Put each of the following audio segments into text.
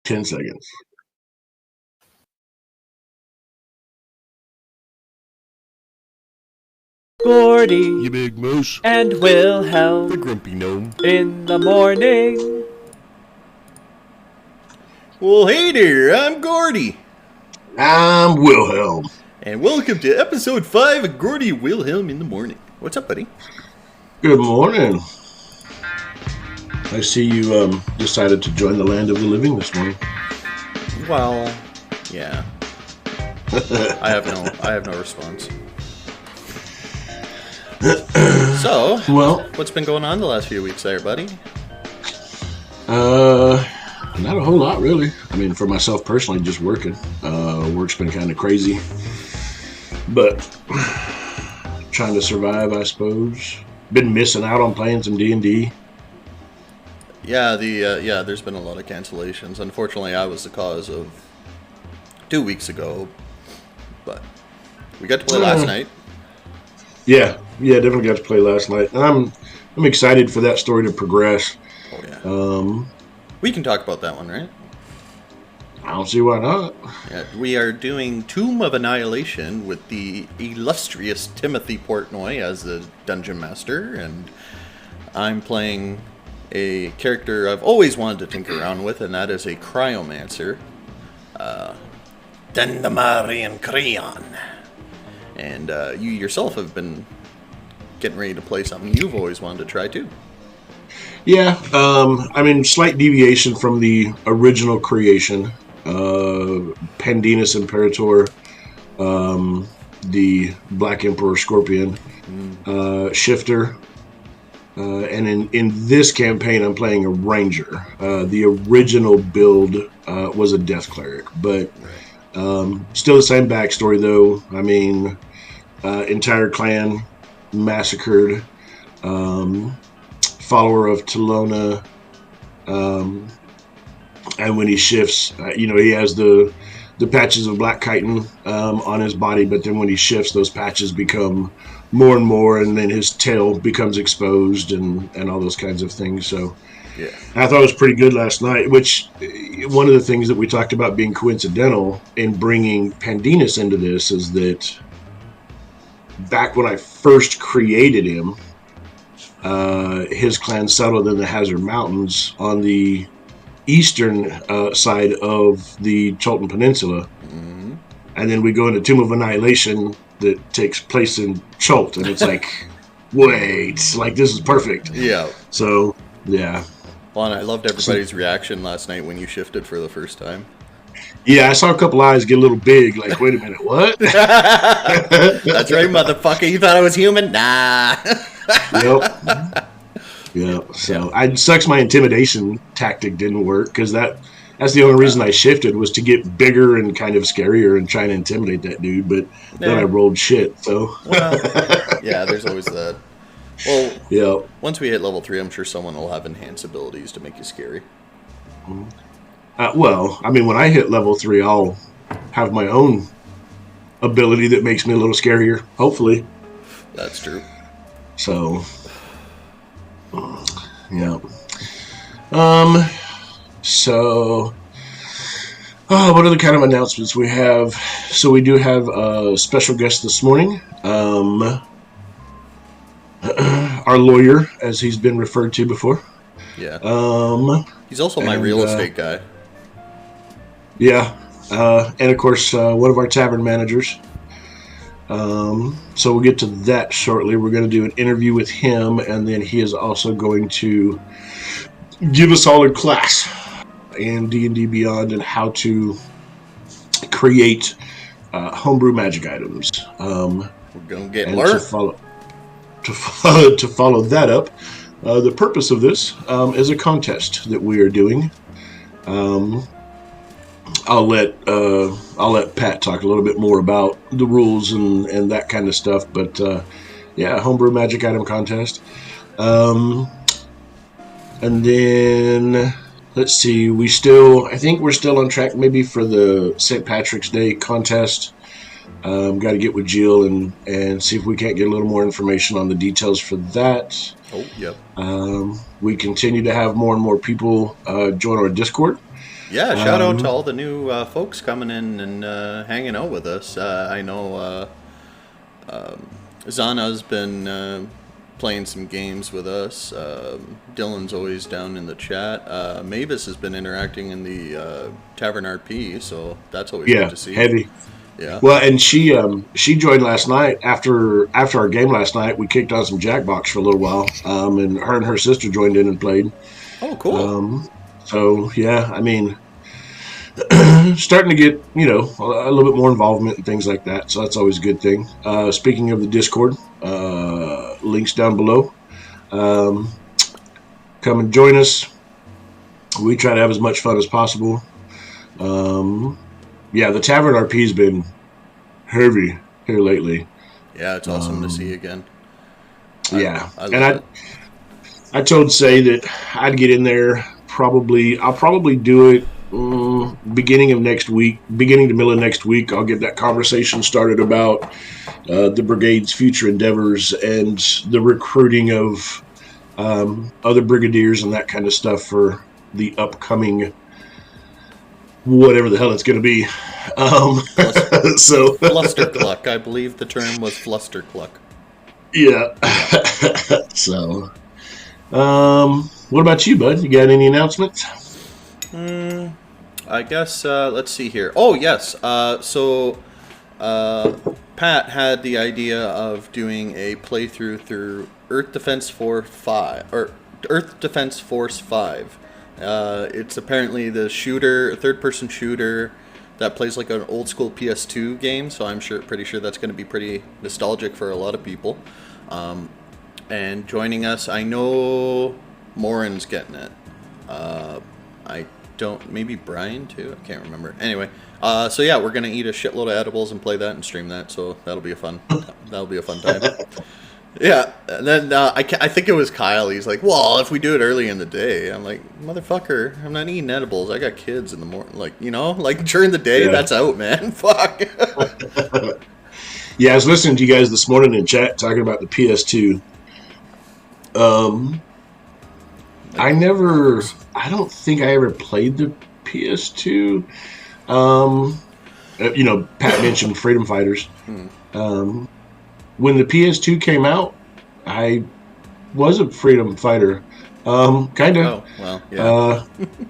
10 seconds. Gordie You big moose. and The Willhelm grumpy gnome. in the morning. Well, hey there, I'm Gordie. I'm Willhelm. And welcome to episode 5 of Gordie and Willhelm in the morning. What's up, buddy? Good morning. I see you decided to join the land of the living this morning. Well, yeah. I have no response. So, Well, what's been going on the last few weeks there, buddy? not a whole lot really. I mean, for myself personally, just working. Work's been kind of crazy, but trying to survive, I suppose. Been missing out on playing some D&D. Yeah, there's been a lot of cancellations. Unfortunately, I was the cause of 2 weeks ago, but we got to play last night. Yeah, definitely got to play last night, and I'm excited for that story to progress. Oh yeah. We can talk about that one, right? I don't see why not. Yeah, we are doing Tomb of Annihilation with the illustrious Timothy Portnoy as the dungeon master, and I'm playing a character I've always wanted to tinker around with, and that is a cryomancer, Dendamarian Creon. And you yourself have been getting ready to play something you've always wanted to try too. Yeah, I mean, slight deviation from the original creation. Pandinus Imperator, the Black Emperor Scorpion, Shifter, and in this campaign I'm playing a Ranger. The original build was a Death Cleric, but still the same backstory though. I mean, entire clan massacred, follower of Telona, and when he shifts, he has the patches of black chitin on his body, but then when he shifts, those patches become more and more, and then his tail becomes exposed and all those kinds of things. So Yeah. I thought it was pretty good last night, which one of the things that we talked about being coincidental in bringing Pandinus into this is that back when I first created him, his clan settled in the Hazard Mountains on the eastern side of the Cholton Peninsula. Mm-hmm. And then we go into Tomb of Annihilation that takes place in Cholt, and it's like, wait, like this is perfect. Yeah. So, yeah. Well, and I loved everybody's reaction last night when you shifted for the first time. Yeah, I saw a couple eyes get a little big, like, wait a minute, what? That's right, motherfucker. You thought I was human? Nah. Yep. Yeah, so it sucks my intimidation tactic didn't work, because that's the only reason I shifted was to get bigger and kind of scarier and trying to intimidate that dude, but then I rolled shit, so. Well, yeah, there's always that. Well, Yeah. once we hit level 3, I'm sure someone will have enhanced abilities to make you scary. Well, I mean, when I hit level 3, I'll have my own ability that makes me a little scarier, hopefully. That's true. So, yeah. What other kind of announcements we have? So we do have a special guest this morning. Our lawyer, as he's been referred to before. Yeah. He's also my and, real estate guy. Yeah. And of course, one of our tavern managers. So we'll get to that shortly. We're going to do an interview with him, and then he is also going to give us all a class in D&D Beyond and how to create homebrew magic items. We're gonna get And learned. to follow that up, the purpose of this is a contest that we are doing. I'll let Pat talk a little bit more about the rules and that kind of stuff. But yeah, homebrew magic item contest. And then let's see, I think we're still on track maybe for the St. Patrick's Day contest. Got to get with Jill and see if we can't get a little more information on the details for that. Oh, yep. We continue to have more and more people join our Discord. Yeah, shout out to all the new folks coming in and hanging out with us. I know Zana's been playing some games with us. Dylan's always down in the chat. Mavis has been interacting in the Tavern RP, so that's always good to see. Heavy. Yeah. Well, and she joined last night after our game last night. We kicked on some Jackbox for a little while, and her sister joined in and played. Oh, cool. So yeah, I mean, starting to get a little bit more involvement and things like that. So that's always a good thing. Speaking of the Discord, links down below. Come and join us. We try to have as much fun as possible. Yeah, the Tavern RP's been heavy here lately. Yeah, it's awesome to see again. Yeah, I love it. I told Say that I'd get in there. I'll probably do it beginning to middle of next week. I'll get that conversation started about the brigade's future endeavors and the recruiting of other brigadiers and that kind of stuff for the upcoming whatever the hell it's going to be. So Flustercluck. I believe the term was Flustercluck. Yeah. So, what about you, bud? You got any announcements? I guess, let's see here. Oh, yes. So, Pat had the idea of doing a playthrough through Earth Defense Force 5. It's apparently the third-person shooter that plays like an old-school PS2 game, so I'm pretty sure that's going to be pretty nostalgic for a lot of people. And joining us, I know Morin's getting it. Maybe Brian too? I can't remember. Anyway, so yeah, we're going to eat a shitload of edibles and play that and stream that, so that'll be a fun time. Yeah, and then I think it was Kyle. He's like, well, if we do it early in the day. I'm like, motherfucker, I'm not eating edibles. I got kids in the morning. Like, during the day, that's out, man. Fuck. Yeah, I was listening to you guys this morning in chat talking about the PS2. I don't think I ever played the PS2. Pat mentioned Freedom Fighters. When the PS2 came out, I was a freedom fighter. Kind of. Oh, well, yeah.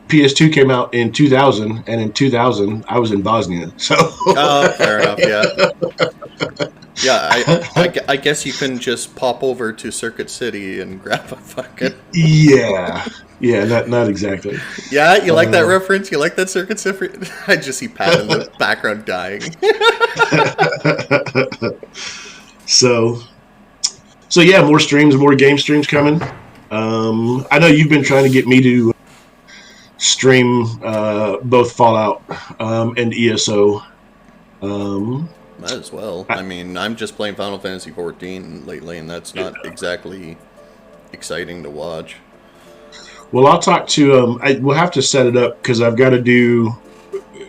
PS2 came out in 2000, and in 2000, I was in Bosnia. So. Fair enough, yeah. Yeah, I guess you couldn't just pop over to Circuit City and grab a fucking... Yeah, not exactly. Yeah, you like that reference? You like that Circuit City? I just see Pat in the background dying. So yeah, more streams, more game streams coming. I know you've been trying to get me to stream both Fallout and ESO. Might as well. I mean, I'm just playing Final Fantasy XIV lately, and that's not exactly exciting to watch. Well, I'll talk to we'll have to set it up because I've got to do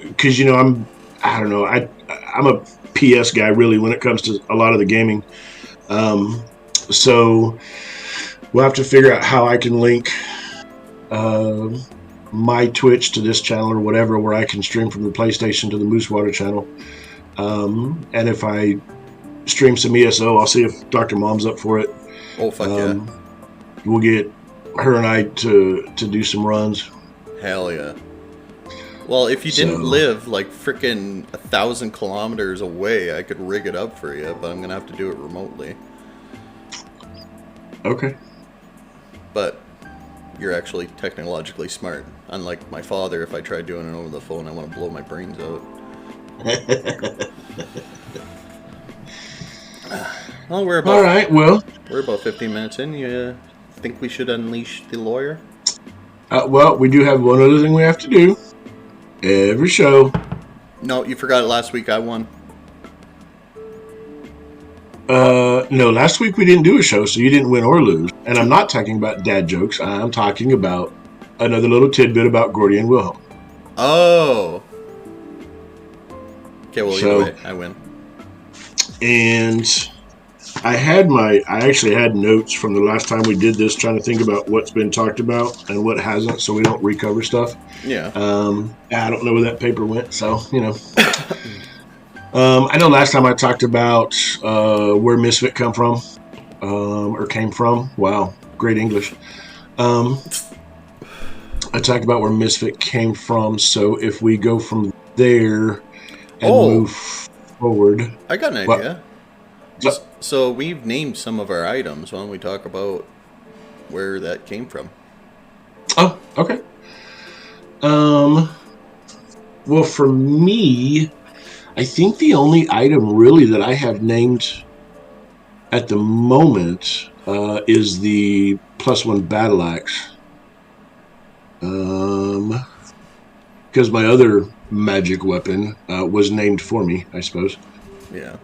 because I'm a PS guy really when it comes to a lot of the gaming. So we'll have to figure out how I can link my Twitch to this channel or whatever, where I can stream from the PlayStation to the Moosewater channel. And if I stream some ESO, I'll see if Dr. Mom's up for it. Oh, fuck yeah. We'll get her and I to do some runs. Hell yeah. Well, if you didn't live like frickin' 1,000 kilometers away, I could rig it up for you, but I'm gonna have to do it remotely. Okay. But you're actually technologically smart. Unlike my father, if I tried doing it over the phone, I want to blow my brains out. Well, we're about 15 minutes in. You think we should unleash the lawyer? Well, we do have one other thing we have to do. Every show. No, you forgot it last week. I won. No, last week we didn't do a show, so you didn't win or lose. And I'm not talking about dad jokes. I'm talking about another little tidbit about Gordie and Willhelm. Oh. Okay, well, either way, I win. And I actually had notes from the last time we did this, trying to think about what's been talked about and what hasn't, so we don't recover stuff. Yeah. I don't know where that paper went, so I know last time I talked about where Misfit come from, or came from. Wow, great English. I talked about where Misfit came from, so if we go from there and move forward. I got an idea. So we've named some of our items. Why don't we talk about where that came from? Oh, okay. Well, for me, I think the only item really that I have named at the moment is the +1 battle axe. Because my other magic weapon was named for me, I suppose. Yeah.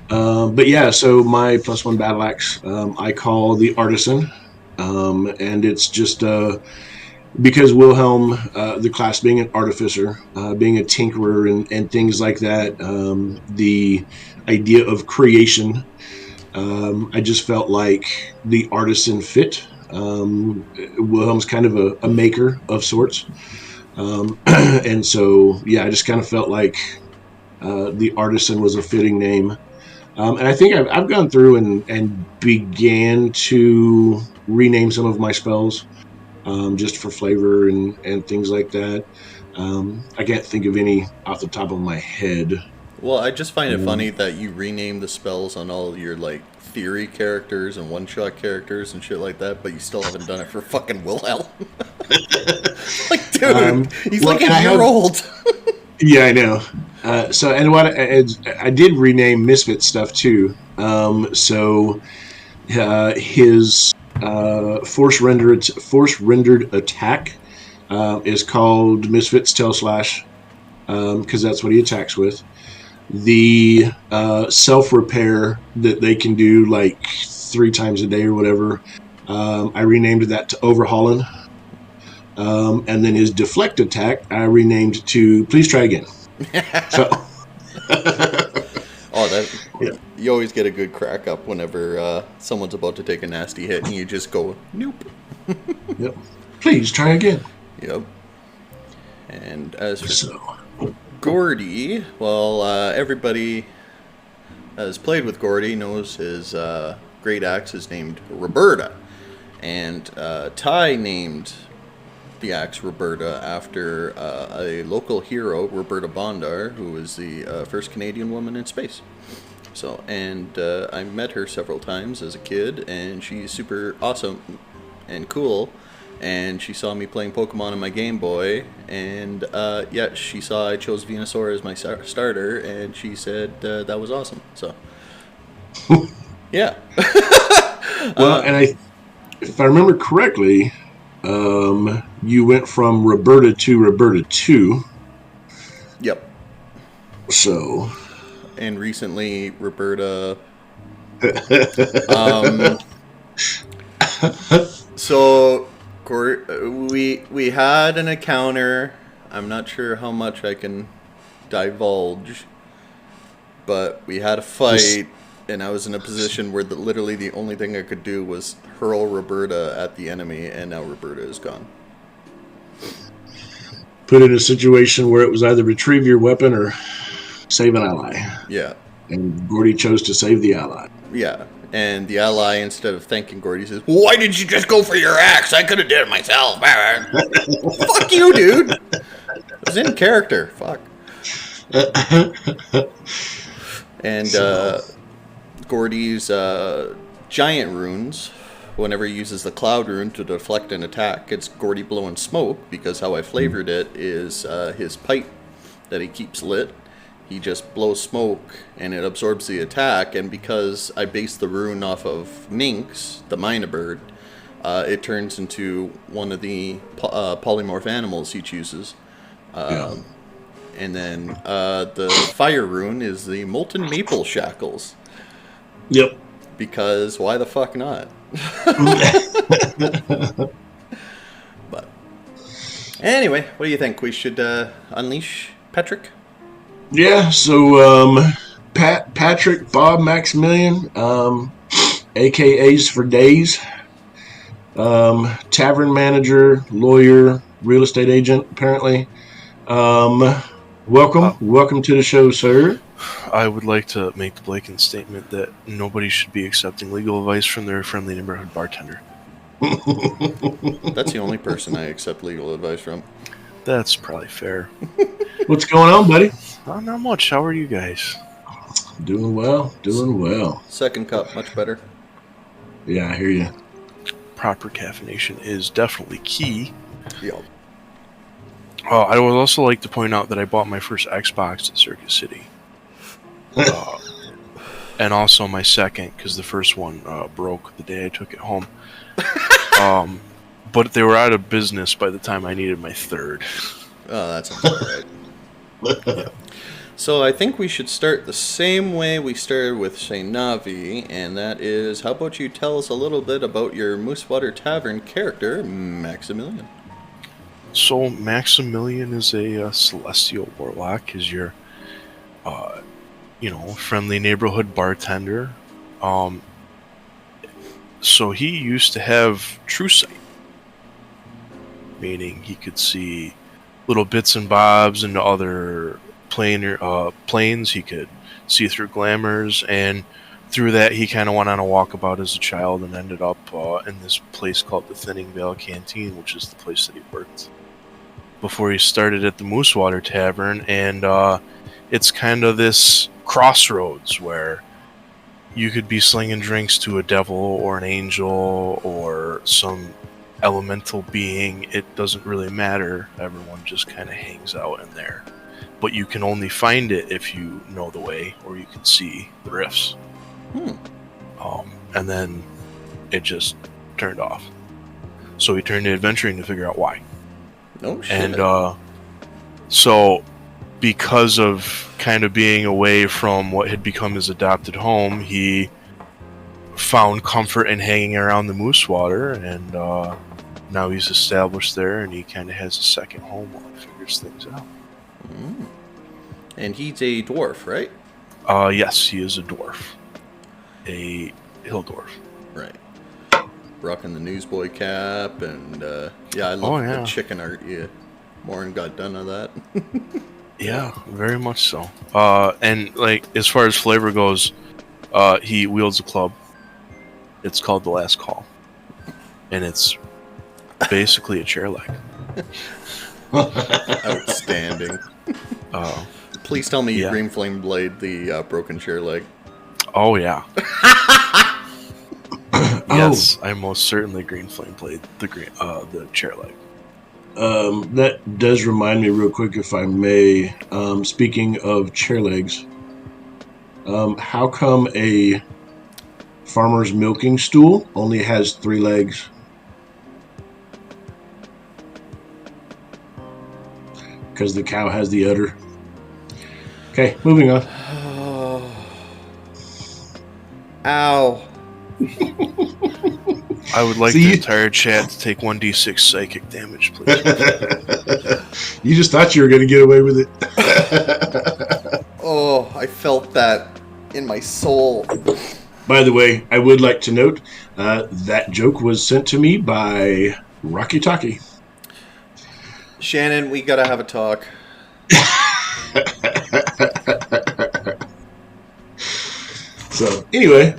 But yeah, so my +1 battle axe, I call the Artisan, and it's just because Willhelm, the class being an artificer, being a tinkerer, and things like that, the idea of creation, I just felt like the Artisan fit. Wilhelm's kind of a maker of sorts, and so yeah, I just kind of felt like the Artisan was a fitting name. And I think I've gone through and began to rename some of my spells, just for flavor and things like that. I can't think of any off the top of my head. Well, I just find it funny that you rename the spells on all your theory characters and one-shot characters and shit like that, but you still haven't done it for fucking Willhelm. Dude, he's a year old. Yeah, I know. I did rename Misfit stuff too. His force rendered attack is called Misfit's Tail Slash, because that's what he attacks with. The self repair that they can do 3 times a day or whatever, I renamed that to Overhauling. And then his deflect attack, I renamed to Please Try Again. So, you always get a good crack up whenever someone's about to take a nasty hit and you just go, nope. Yep. Please try again. Yep. And as for Gordie, well, everybody has played with Gordie knows his great axe is named Roberta. And Ty named the axe Roberta after a local hero, Roberta Bondar, who was the first Canadian woman in space. So, and I met her several times as a kid, and she's super awesome and cool. And she saw me playing Pokemon on my Game Boy, and she saw I chose Venusaur as my starter, and she said that was awesome. So, yeah. Well, and if I remember correctly, you went from Roberta to Roberta 2. Yep. So. And recently, Roberta. So, we had an encounter. I'm not sure how much I can divulge, but we had a fight, and I was in a position where literally the only thing I could do was hurl Roberta at the enemy, and now Roberta is gone. Put in a situation where it was either retrieve your weapon or save an ally. Yeah. And Gordie chose to save the ally. Yeah. And the ally, instead of thanking Gordie, says, "Why did you just go for your axe? I could have did it myself." Fuck you, dude. I was in character. Fuck. And Gordie's giant runes, whenever he uses the cloud rune to deflect an attack, it's Gordie blowing smoke, because how I flavored it is his pipe that he keeps lit. He just blows smoke and it absorbs the attack, and because I based the rune off of Minx, the Mina bird, it turns into one of the polymorph animals he chooses. And then the fire rune is the molten maple shackles. Yep. Because why the fuck not? But anyway, what do you think? We should unleash Patrick? Yeah, so Patrick Bob Maximillian, AKAs for days. Tavern manager, lawyer, real estate agent, apparently. Welcome to the show, sir. I would like to make the blatant statement that nobody should be accepting legal advice from their friendly neighborhood bartender. That's the only person I accept legal advice from. That's probably fair. What's going on, buddy? Not much. How are you guys? Doing well. Second cup, much better. Yeah, I hear you. Proper caffeination is definitely key. Yep. I would also like to point out that I bought my first Xbox at Circuit City. And also my second, because the first one broke the day I took it home. But they were out of business by the time I needed my third. Oh, that sounds all right. Yeah. So I think we should start the same way we started with Navi, and that is, how about you tell us a little bit about your Moosewater Tavern character, Maximillian? So Maximillian is a celestial warlock, is your, friendly neighborhood bartender. So he used to have true sight, meaning he could see little bits and bobs into other planes. He could see through glamours, and through that he kind of went on a walkabout as a child and ended up in this place called the Thinning Vale Canteen, which is the place that he worked before he started at the Moosewater Tavern. And it's kind of this crossroads where you could be slinging drinks to a devil or an angel or some elemental being. It doesn't really matter. Everyone just kind of hangs out in there. But you can only find it if you know the way, or you can see the rifts. And then it just turned off. So he turned to adventuring to figure out why. No shit. And so because of kind of being away from what had become his adopted home, he found comfort in hanging around the Moosewater, and now he's established there, and he kind of has a second home while he figures things out. And he's a dwarf, right? Yes, he is a dwarf. A hill dwarf. Right. Rocking the newsboy cap, and I love the chicken art. Yeah, Morin got done of that. Yeah, very much so. And like as far as flavor goes, he wields a club. It's called the Last Call, and it's basically a chair leg. Outstanding. Please tell me you green flame blade the broken chair leg. Oh yeah. Yes, I most certainly green flame played the chair leg. That does remind me real quick, if I may, speaking of chair legs, how come a farmer's milking stool only has 3 legs? Because the cow has the udder. Okay, moving on. Ow. I would like the entire chat to take 1d6 psychic damage, please. You just thought you were going to get away with it. Oh, I felt that in my soul. By the way, I would like to note that joke was sent to me by Rocky Talkie. Shannon, we got to have a talk. So anyway,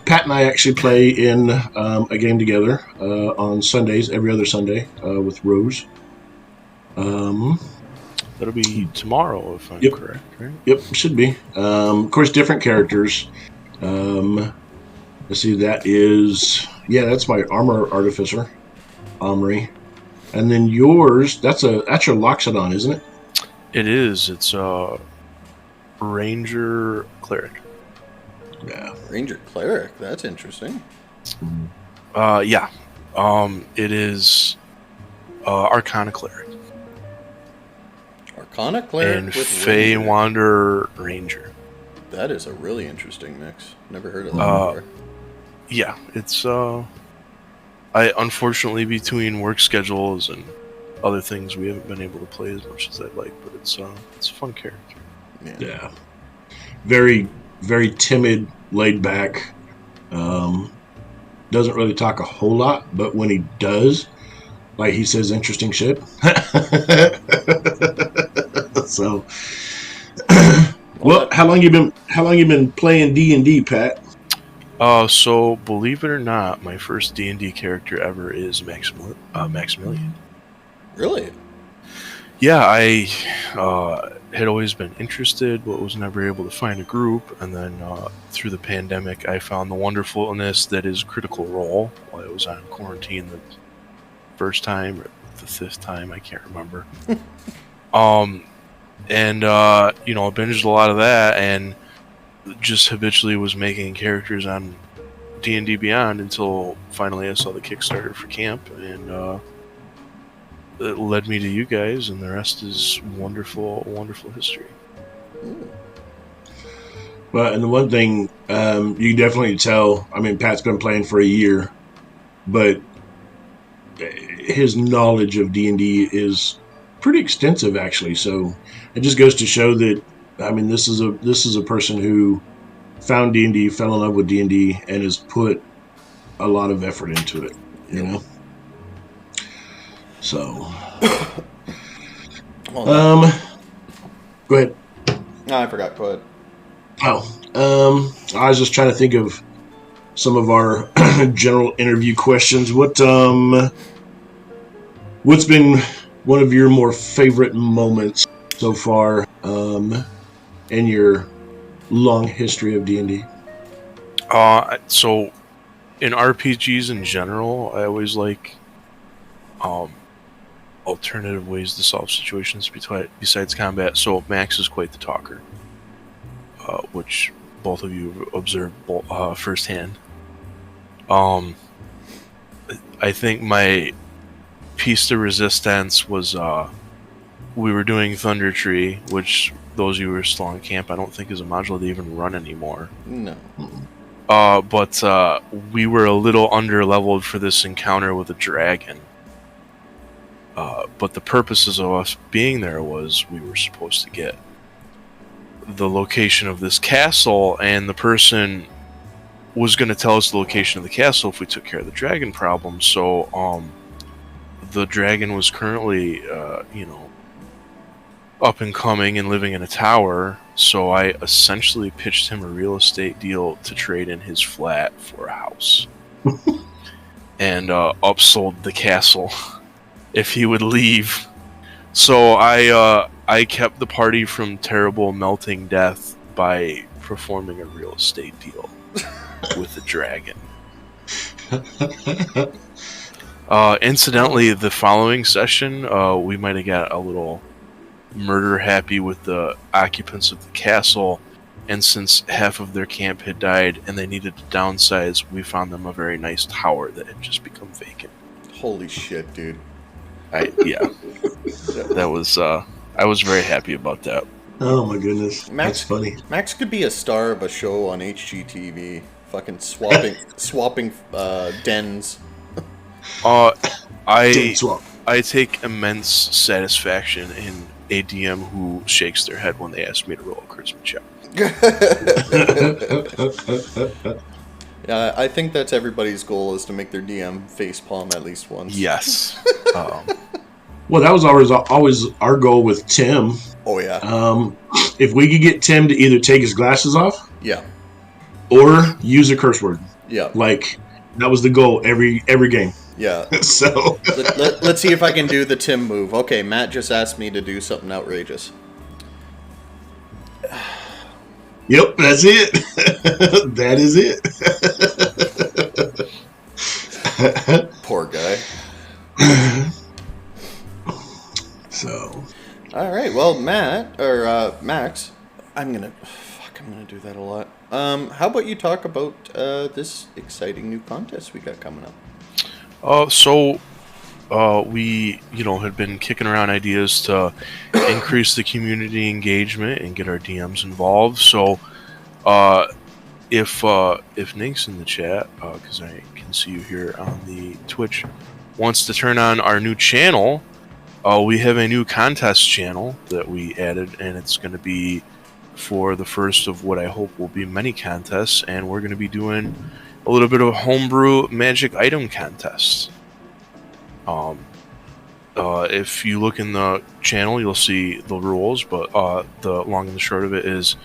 Pat and I actually play in a game together on Sundays, every other Sunday, with Rose. That'll be tomorrow, if I'm correct, right? Yep, should be. Of course, different characters. Let's see, that's my armor artificer, Omri. And then yours, that's your Loxodon, isn't it? It is. It's Ranger Cleric. Yeah. Ranger Cleric, that's interesting. Yeah. It is Arcana Cleric. Arcana Cleric and with Fey Ranger. Wanderer Ranger. That is a really interesting mix. Never heard of that before. Yeah, it's I unfortunately, between work schedules and other things, we haven't been able to play as much as I'd like, but it's a fun character. Yeah. Very, very timid, laid back. Doesn't really talk a whole lot, but when he does, like he says interesting shit. So, well, how long you been playing D&D, Pat? So believe it or not, my first D&D character ever is Maximillian. Really? Yeah, I had always been interested, but was never able to find a group. And then through the pandemic, I found the wonderfulness that is Critical Role while I was on quarantine the first time or the fifth time, I can't remember. And I binged a lot of that and just habitually was making characters on D&D Beyond until finally I saw the Kickstarter for camp, and it led me to you guys, and the rest is wonderful, wonderful history. Well, and the one thing you can definitely tell, I mean, Pat's been playing for a year, but his knowledge of D&D is pretty extensive, actually. So it just goes to show that, I mean, this is a person who found D&D, fell in love with D&D, and has put a lot of effort into it, you know? So, go ahead. No, I forgot. Go ahead. I was just trying to think of some of our general interview questions. What's been one of your more favorite moments so far in your long history of D&D? So in RPGs in general, I always like alternative ways to solve situations besides combat. So Max is quite the talker, which both of you have observed firsthand. I think my piece de resistance was we were doing Thunder Tree, which those of you who are still on camp, I don't think is a module they even run anymore. No. But we were a little under-leveled for this encounter with a dragon. But the purposes of us being there was we were supposed to get the location of this castle, and the person was going to tell us the location of the castle if we took care of the dragon problem. So the dragon was currently, up and coming and living in a tower. So I essentially pitched him a real estate deal to trade in his flat for a house, and upsold the castle if he would leave. So I kept the party from terrible melting death by performing a real estate deal with the dragon. Incidentally, the following session, we might have got a little murder happy with the occupants of the castle, and since half of their camp had died and they needed to downsize, we found them a very nice tower that had just become vacant. Holy shit, dude. That was I was very happy about that. Oh my goodness, that's funny. Max could be a star of a show on HGTV, fucking swapping dens. I take immense satisfaction in a DM who shakes their head when they ask me to roll a charisma check. Yeah, I think that's everybody's goal, is to make their DM facepalm at least once. Yes. Well, that was always our goal with Tim. Oh yeah. If we could get Tim to either take his glasses off, yeah, or use a curse word, yeah, like that was the goal every game. Yeah. So let's see if I can do the Tim move. Okay, Matt just asked me to do something outrageous. Yep, that's it. That is it. Poor guy. So. All right. Well, Max, I'm gonna do that a lot. How about you talk about this exciting new contest we got coming up? We had been kicking around ideas to increase the community engagement and get our DMs involved. So, if Nink's in the chat, because I can see you here on the Twitch, wants to turn on our new channel, we have a new contest channel that we added, and it's going to be for the first of what I hope will be many contests, and we're going to be doing a little bit of a homebrew magic item contest. If you look in the channel, you'll see the rules, but the long and the short of it is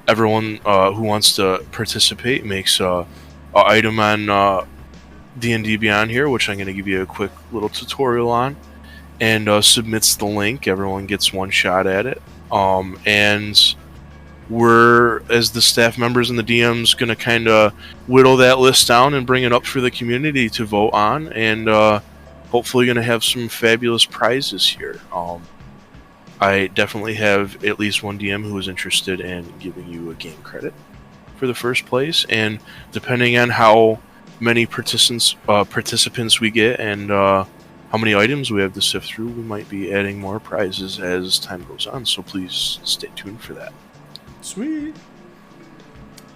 everyone who wants to participate makes a item on D&D Beyond here, which I'm going to give you a quick little tutorial on, and submits the link. Everyone gets one shot at it. And we're, as the staff members and the DMs, going to kind of whittle that list down and bring it up for the community to vote on, and hopefully going to have some fabulous prizes here. I definitely have at least one DM who is interested in giving you a game credit for the first place, and depending on how many participants we get and how many items we have to sift through, we might be adding more prizes as time goes on, so please stay tuned for that. Sweet.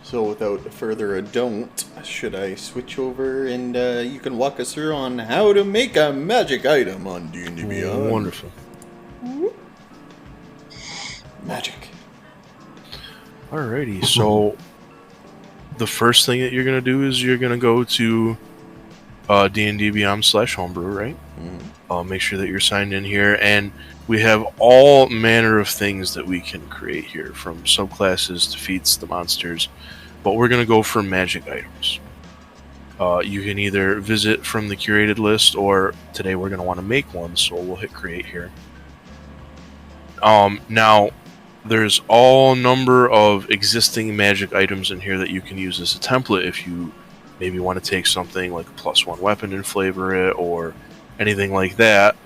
So without further ado, should I switch over and you can walk us through on how to make a magic item on D&D Beyond? Wonderful. Magic. Alrighty, so the first thing that you're going to do is you're going to go to D&D Beyond /homebrew, right? Make sure that you're signed in here, and we have all manner of things that we can create here, from subclasses to feats to monsters, but we're going to go for magic items. You can either visit from the curated list, or today we're going to want to make one, so we'll hit create here. Now, there's all number of existing magic items in here that you can use as a template if you maybe want to take something like a +1 weapon and flavor it, or anything like that.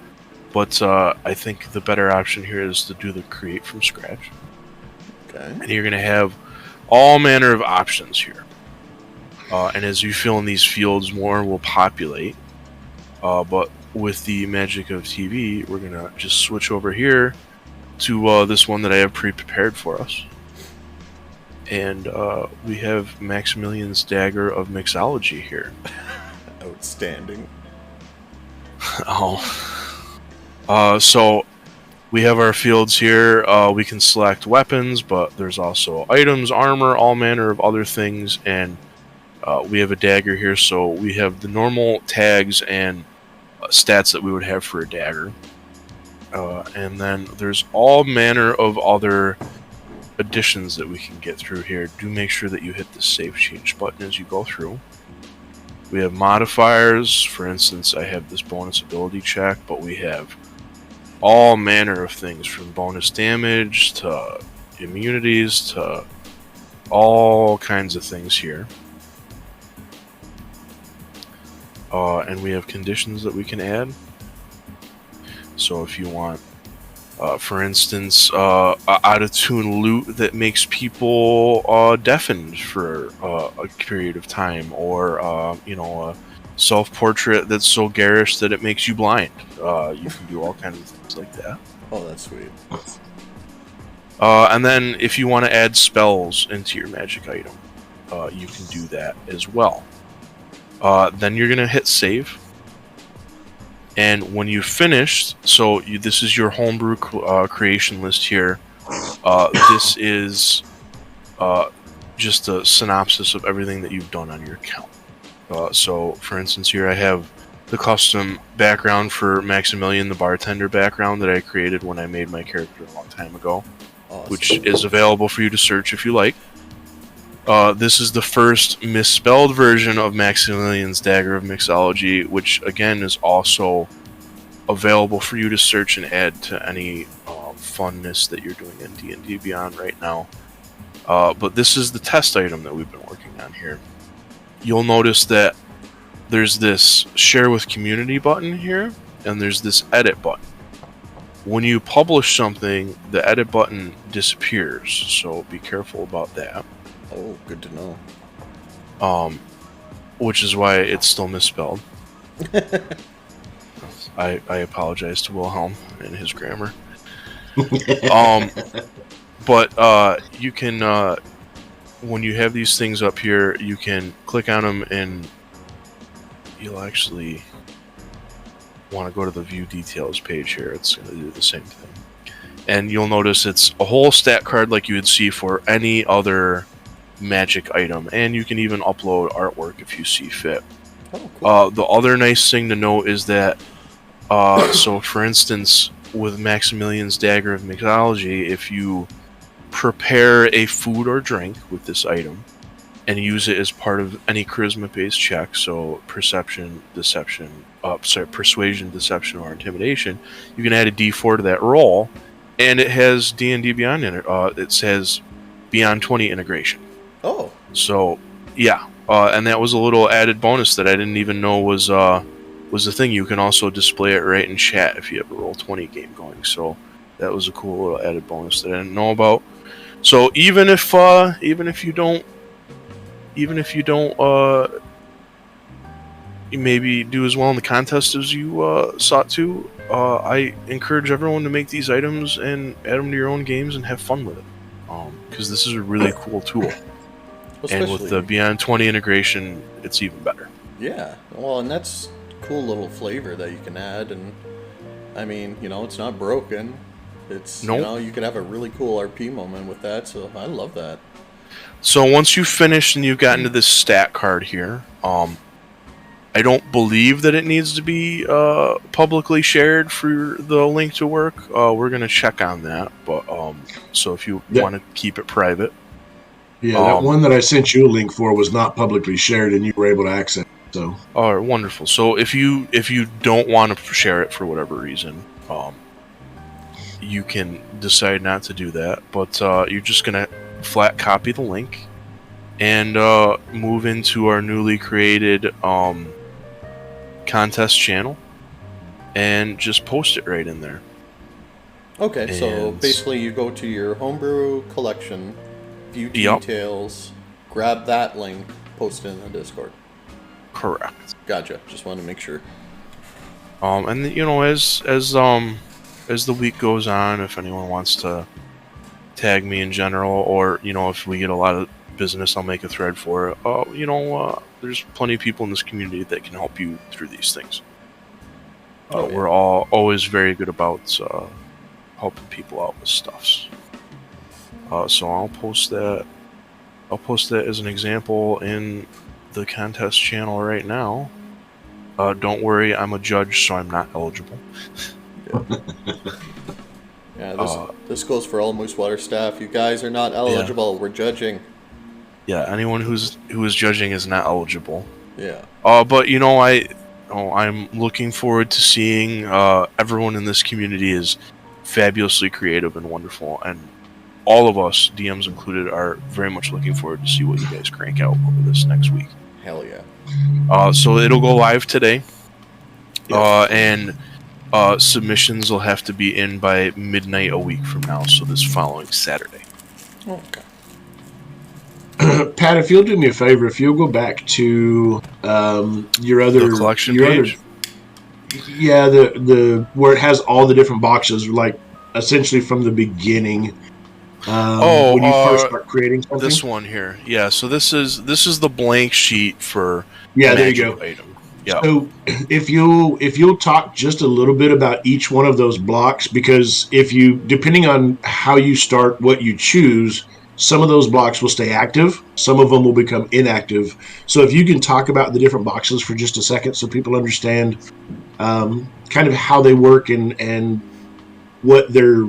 But I think the better option here is to do the create from scratch. Okay. And you're going to have all manner of options here. And as you fill in these fields, more will populate. But with the magic of TV, we're going to just switch over here to this one that I have pre-prepared for us. And we have Maximillian's Dagger of Mixology here. Outstanding. So we have our fields here. We can select weapons, but there's also items, armor, all manner of other things, and we have a dagger here, so we have the normal tags and stats that we would have for a dagger. And then there's all manner of other additions that we can get through here. Do make sure that you hit the save change button as you go through. We have modifiers. For instance, I have this bonus ability check, but we have all manner of things, from bonus damage to immunities to all kinds of things here. And we have conditions that we can add. So if you want, for instance, out of tune loot that makes people deafened for a period of time, or a self-portrait that's so garish that it makes you blind. You can do all kinds of things like that. Oh, that's sweet. And then if you want to add spells into your magic item, you can do that as well. Then you're going to hit save. And when you've finished, so this is your homebrew creation list here. This is just a synopsis of everything that you've done on your account. So, for instance, here I have the custom background for Maximillian, the bartender background that I created when I made my character a long time ago, Awesome. which is available for you to search if you like. This is the first misspelled version of Maximillian's Dagger of Mixology, which again is also available for you to search and add to any funness that you're doing in D&D Beyond right now. But this is the test item that we've been working on here. You'll notice that there's this share with community button here, and there's this edit button. When you publish something, the edit button disappears, so be careful about that. Oh, good to know. Which is why it's still misspelled. I apologize to Willhelm and his grammar. But you can, when you have these things up here, you can click on them and you'll actually want to go to the view details page here. It's going to do the same thing. And you'll notice it's a whole stat card like you would see for any other magic item, and you can even upload artwork if you see fit. Oh, cool. The other nice thing to note is that, so for instance, with Maximillian's Dagger of Mythology, if you prepare a food or drink with this item and use it as part of any charisma-based check, so persuasion, deception, or intimidation, you can add a D4 to that roll, and it has D&D Beyond in it. It says Beyond 20 integration. Oh. So, yeah, and that was a little added bonus that I didn't even know was a thing. You can also display it right in chat if you have a Roll20 game going. So that was a cool little added bonus that I didn't know about. So even if you don't you maybe do as well in the contest as you sought to, I encourage everyone to make these items and add them to your own games and have fun with it. Because this is a really cool tool. And with the Beyond 20 integration, it's even better. Yeah, well, and that's cool little flavor that you can add, and I mean, it's not broken. It's Nope. You can have a really cool RP moment with that, so I love that. So once you've finished and you've gotten to this stat card here, I don't believe that it needs to be publicly shared for the link to work. We're gonna check on that, but so if you want to keep it private. Yeah, that one that I sent you a link for was not publicly shared, and you were able to access it. So, all right, wonderful. So if you don't want to share it for whatever reason, you can decide not to do that. But you're just gonna flat copy the link and move into our newly created contest channel and just post it right in there. Okay, so basically you go to your homebrew collection, view details, grab that link, post it in the Discord. Correct. Gotcha. Just wanted to make sure. And as the week goes on, if anyone wants to tag me in general, or if we get a lot of business, I'll make a thread for it. There's plenty of people in this community that can help you through these things. We're all always very good about helping people out with stuffs. So I'll post that. I'll post that as an example in the contest channel right now. Don't worry, I'm a judge, so I'm not eligible. Yeah, this goes for all Moosewater staff. You guys are not eligible. Yeah. We're judging. Yeah, anyone who is judging is not eligible. Yeah. But I'm looking forward to seeing everyone in this community is fabulously creative and wonderful, and all of us, DMs included, are very much looking forward to see what you guys crank out over this next week. Hell yeah. So it'll go live today. Yes. And submissions will have to be in by midnight a week from now, so this following Saturday. Okay. Pat, if you'll do me a favor, if you'll go back to your other the collection page. Yeah, the where it has all the different boxes, like essentially from the beginning. When you first start creating something. This one here, yeah. So this is the blank sheet for there you go. Item. Yeah. So if you'll talk just a little bit about each one of those blocks, because depending on how you start, what you choose, some of those blocks will stay active, some of them will become inactive. So if you can talk about the different boxes for just a second, so people understand kind of how they work and what they're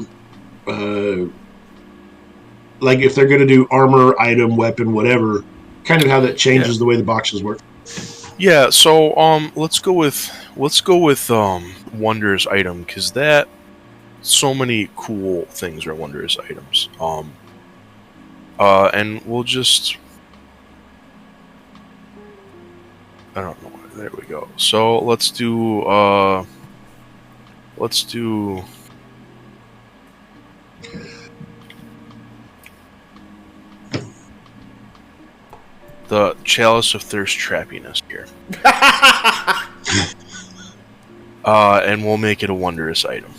like, if they're going to do armor, item, weapon, whatever, kind of how that changes the way the boxes work. Yeah, so let's go with Wondrous item, because that so many cool things are Wondrous items. And we'll just, I don't know. There we go. So let's do the Chalice of Thirst Trappiness here. And we'll make it a Wondrous item.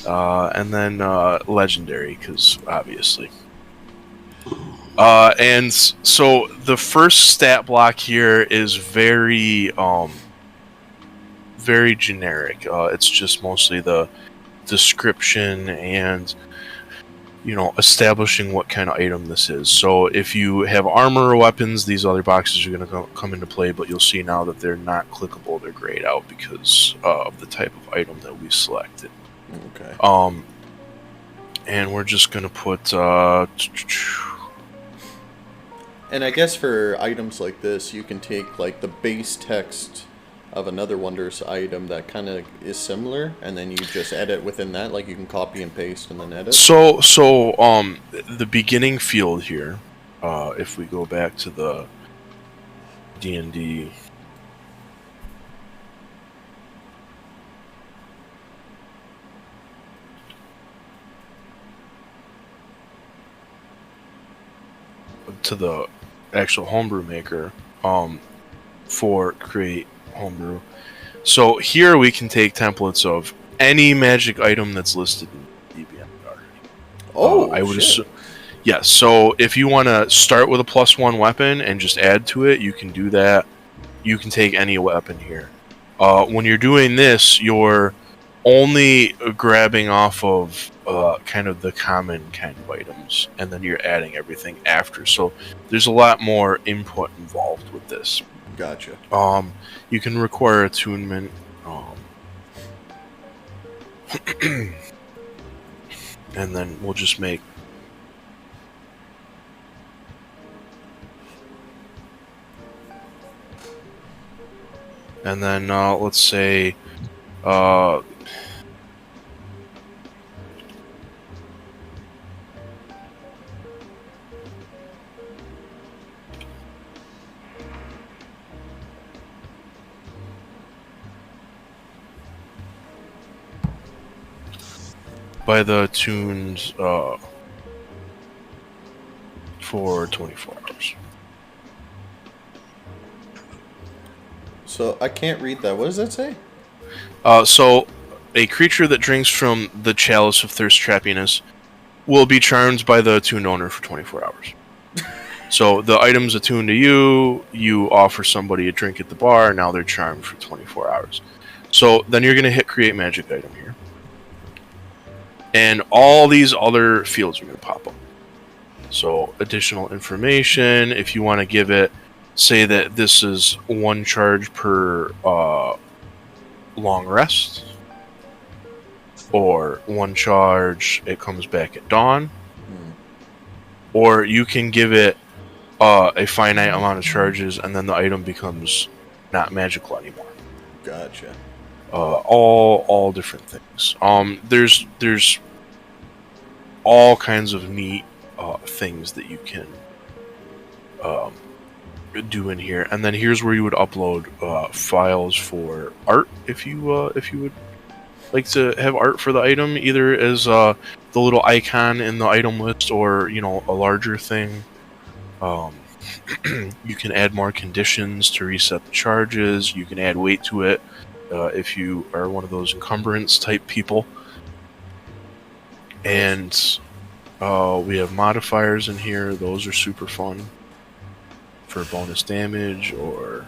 And then Legendary, because obviously. And so the first stat block here is very generic. It's just mostly the description and establishing what kind of item this is. So if you have armor or weapons, these other boxes are going to come into play, but you'll see now that they're not clickable, they're grayed out because of the type of item that we selected. Okay. And we're just going to put and I guess for items like this, you can take like the base text of another wondrous item that kind of is similar, and then you just edit within that. Like you can copy and paste and then edit. So the beginning field here, if we go back to the D&D, to the actual homebrew maker, for create homebrew. So here we can take templates of any magic item that's listed in DBM already. Oh, I would assume. Yes. So if you want to start with a +1 weapon and just add to it, you can do that. You can take any weapon here. When you're doing this, you're only grabbing off of kind of the common kind of items, and then you're adding everything after. So there's a lot more input involved with this. Gotcha. You can require attunement. And then we'll just make. And then let's say. By the tunes for 24 hours. So I can't read that. What does that say? So a creature that drinks from the chalice of thirst trappiness will be charmed by the attuned owner for 24 hours. So the item's attuned to you, you offer somebody a drink at the bar, now they're charmed for 24 hours. So then you're going to hit create magic item here. And all these other fields are going to pop up. So additional information, if you want to give it, say that this is 1 charge per long rest, or 1 charge, it comes back at dawn, or you can give it a finite amount of charges, and then the item becomes not magical anymore. Gotcha. All different things. There's all kinds of neat things that you can do in here, and then here's where you would upload files for art if you would like to have art for the item, either as the little icon in the item list or a larger thing. You can add more conditions to reset the charges. You can add weight to it if you are one of those encumbrance type people. And we have modifiers in here. Those are super fun for bonus damage or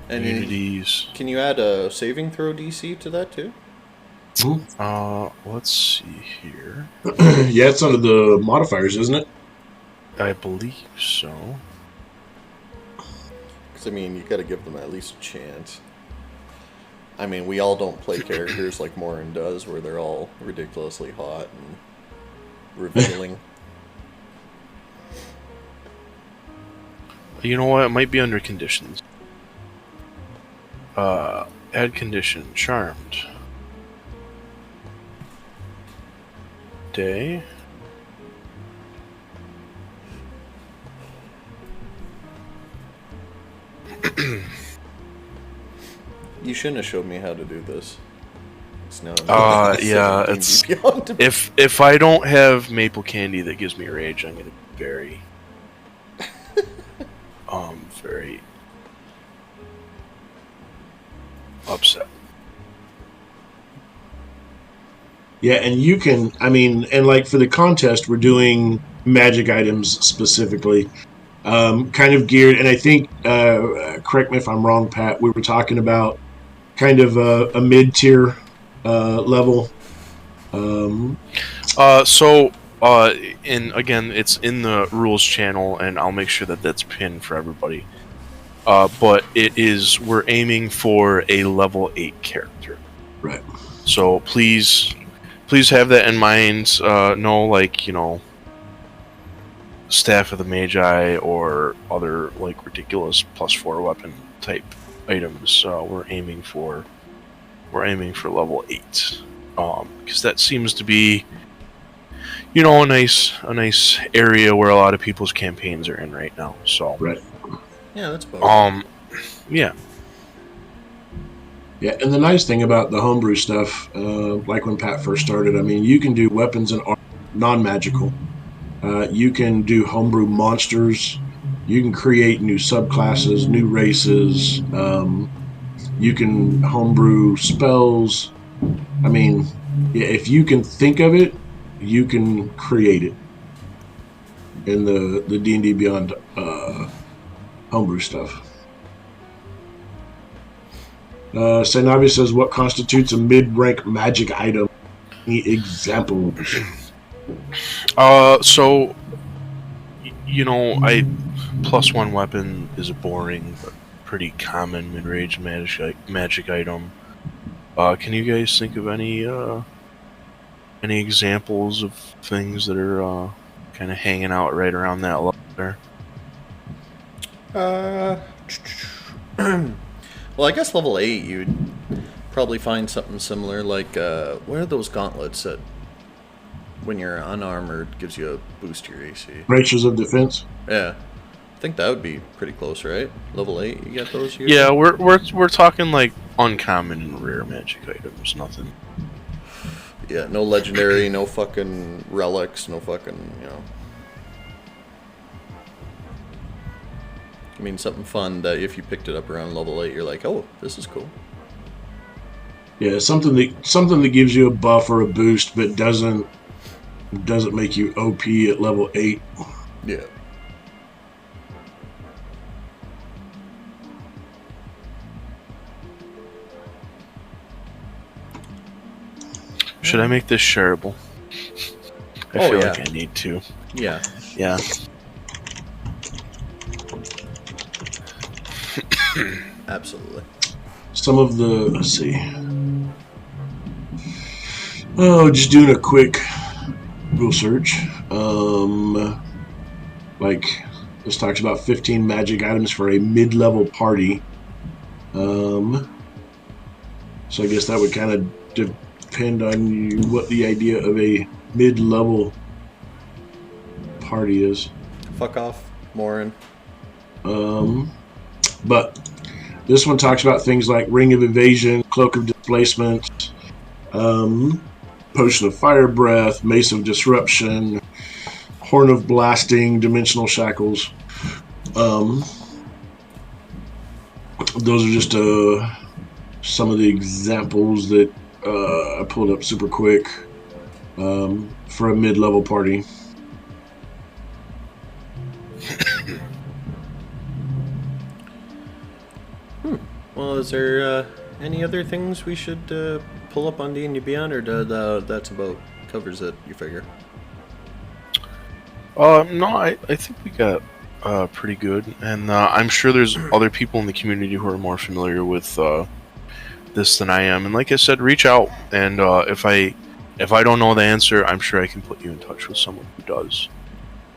immunities. Can you add a saving throw DC to that too? Let's see here. Yeah, it's under the modifiers, isn't it? I believe so. Because, you got to give them at least a chance. We all don't play characters like Morin does, where they're all ridiculously hot and revealing. You know what? It might be under conditions. Add condition. Charmed. Day. You shouldn't have showed me how to do this. Yeah, it's if I don't have maple candy that gives me rage, I'm gonna be very very upset. Yeah, and you can, and like for the contest, we're doing magic items specifically, kind of geared, and I think, correct me if I'm wrong, Pat, we were talking about kind of a mid-tier level And again, it's in the rules channel, and I'll make sure that that's pinned for everybody. But we're aiming for a level 8 character. Right. So please have that in mind. No, Staff of the Magi or other ridiculous +4 weapon type items. We're aiming for level 8. Because that seems to be, a nice area where a lot of people's campaigns are in right now. So right. Yeah, that's about yeah. Yeah, and the nice thing about the homebrew stuff, like when Pat first started, I mean, you can do weapons and art, non-magical. You can do homebrew monsters. You can create new subclasses, new races. You can homebrew spells. I mean, yeah, if you can think of it, you can create it in the D&D Beyond homebrew stuff. Navi says, what constitutes a mid-rank magic item? Any examples? So, +1 weapon is a boring but pretty common mid-range magic item. Can you guys think of any examples of things that are kind of hanging out right around that level there? Well, I guess level 8 you'd probably find something similar, like what are those gauntlets that when you're unarmored gives you a boost to your AC? Ratios of defense? Yeah. I think that would be pretty close, right? Level 8, you get those here? Yeah, we're talking like uncommon and rare magic items, nothing. Yeah, no legendary, no fucking relics, no fucking, I mean, something fun that if you picked it up around level 8, you're like, oh, this is cool. Yeah, something that gives you a buff or a boost, but doesn't make you OP at level 8. Yeah. Should I make this shareable? I feel like I need to. Yeah. Yeah. Absolutely. Some of the, let's see. Oh, just doing a quick rule search. This talks about 15 magic items for a mid-level party. So I guess that would kind of depend on what the idea of a mid-level party is. Fuck off, Morin. But this one talks about things like Ring of Evasion, Cloak of Displacement, Potion of Fire Breath, Mace of Disruption, Horn of Blasting, Dimensional Shackles. Those are just some of the examples that I pulled up super quick for a mid-level party. Well, is there any other things we should pull up on D&D Beyond, or that's about covers it, you figure? No, I think we got pretty good, and I'm sure there's other people in the community who are more familiar with this than I am. And like I said, reach out, and if I don't know the answer, I'm sure I can put you in touch with someone who does.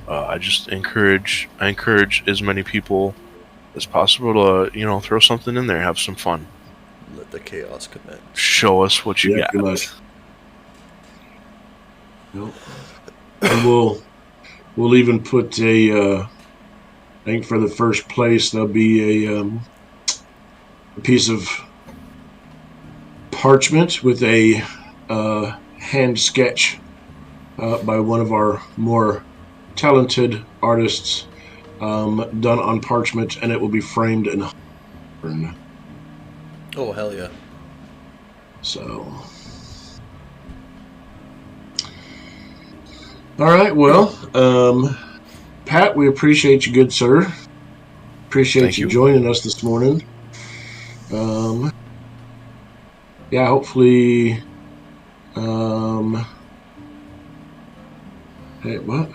I encourage as many people as possible to throw something in there, have some fun. Let the chaos commit. Show us what you got. Yep. And we'll even put I think for the first place there'll be a piece of parchment with a hand sketch by one of our more talented artists, done on parchment, and it will be framed and hung. Oh, hell yeah. So, all right, well, Pat, we appreciate you, good sir. Appreciate you joining us this morning. Yeah, hopefully Hey, what?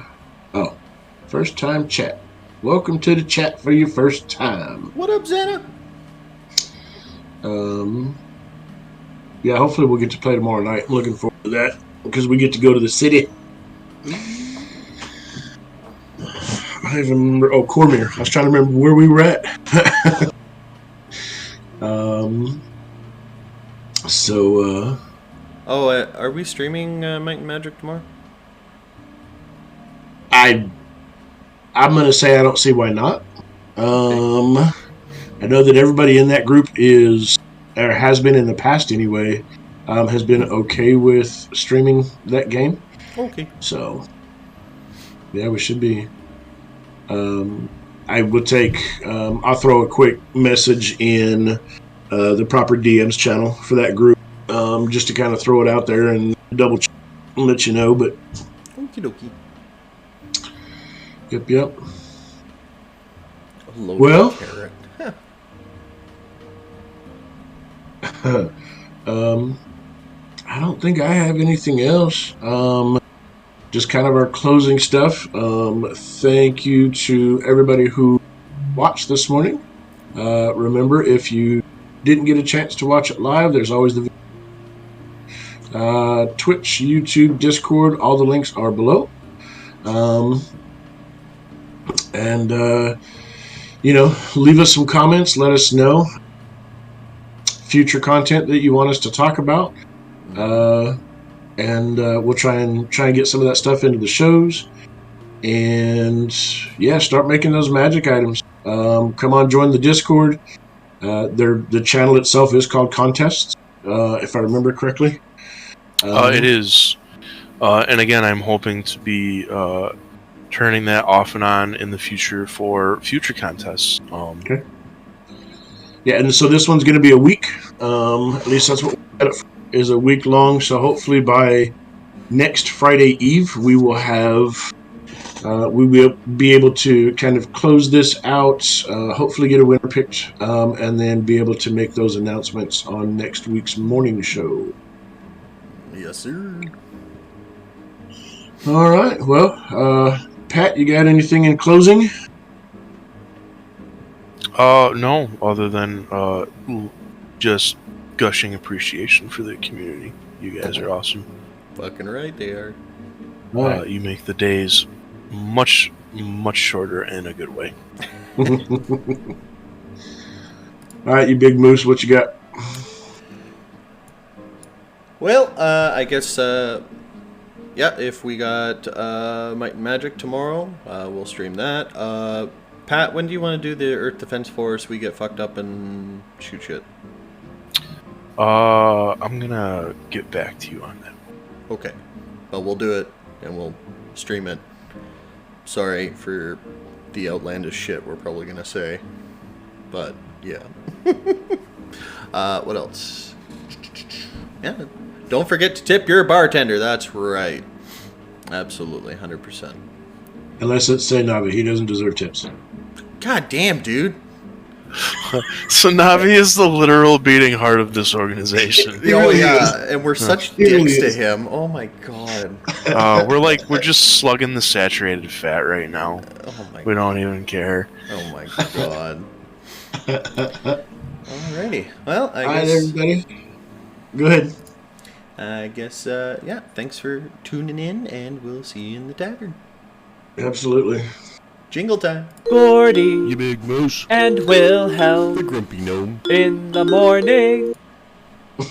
Oh, first time chat. Welcome to the chat for your first time. What up, Xana? Yeah, hopefully we'll get to play tomorrow night. I'm looking forward to that because we get to go to the city. I even remember. Oh, Cormier. I was trying to remember where we were at. Are we streaming Might and Magic tomorrow? I'm gonna say I don't see why not. I know that everybody in that group is, or has been in the past anyway, has been okay with streaming that game. Okay. So, yeah, we should be. I will take. I'll throw a quick message in the proper DMs channel for that group, just to kind of throw it out there and double check and let you know. But okie dokie. Yep. Well, carrot. I don't think I have anything else. Just kind of our closing stuff. Thank you to everybody who watched this morning. Remember, if you didn't get a chance to watch it live, there's always the Twitch, YouTube, Discord. All the links are below. Leave us some comments. Let us know future content that you want us to talk about. And we'll try and get some of that stuff into the shows. And yeah, start making those magic items. Come on, join the Discord. The channel itself is called Contests, if I remember correctly. It is. And again, I'm hoping to be turning that off and on in the future for future contests. Okay. Yeah, and so this one's going to be a week. At least that's what we got it for, is a week long. So hopefully by next Friday Eve, we will have, we will be able to kind of close this out, hopefully get a winner picked, and then be able to make those announcements on next week's morning show. Yes, sir. All right. Well, Pat, you got anything in closing? No, other than just gushing appreciation for the community. You guys are awesome. Fucking right, they are. Right. You make the days much shorter in a good way. All right, you big moose, what you got? Well, I guess, if we got Might and Magic tomorrow, we'll stream that. Pat, when do you want to do the Earth Defense Force? We get fucked up and shoot shit. I'm gonna get back to you on that. Okay. Well, we'll do it, and we'll stream it. Sorry for the outlandish shit we're probably gonna say. But, yeah. What else? Yeah. Don't forget to tip your bartender. That's right. Absolutely, 100%. Unless it's say Navi, he doesn't deserve tips. God damn, dude. So Navi is the literal beating heart of this organization. Oh yeah, and we're such dicks to him. Oh my god. We're just slugging the saturated fat right now. Oh my. We don't even care. Oh my god. Alrighty. Well, I guess. All right, everybody. Go ahead. I guess. Thanks for tuning in, and we'll see you in the tavern. Absolutely. Jingle time. Gordie You big moose. and Willhelm The grumpy gnome. in the morning.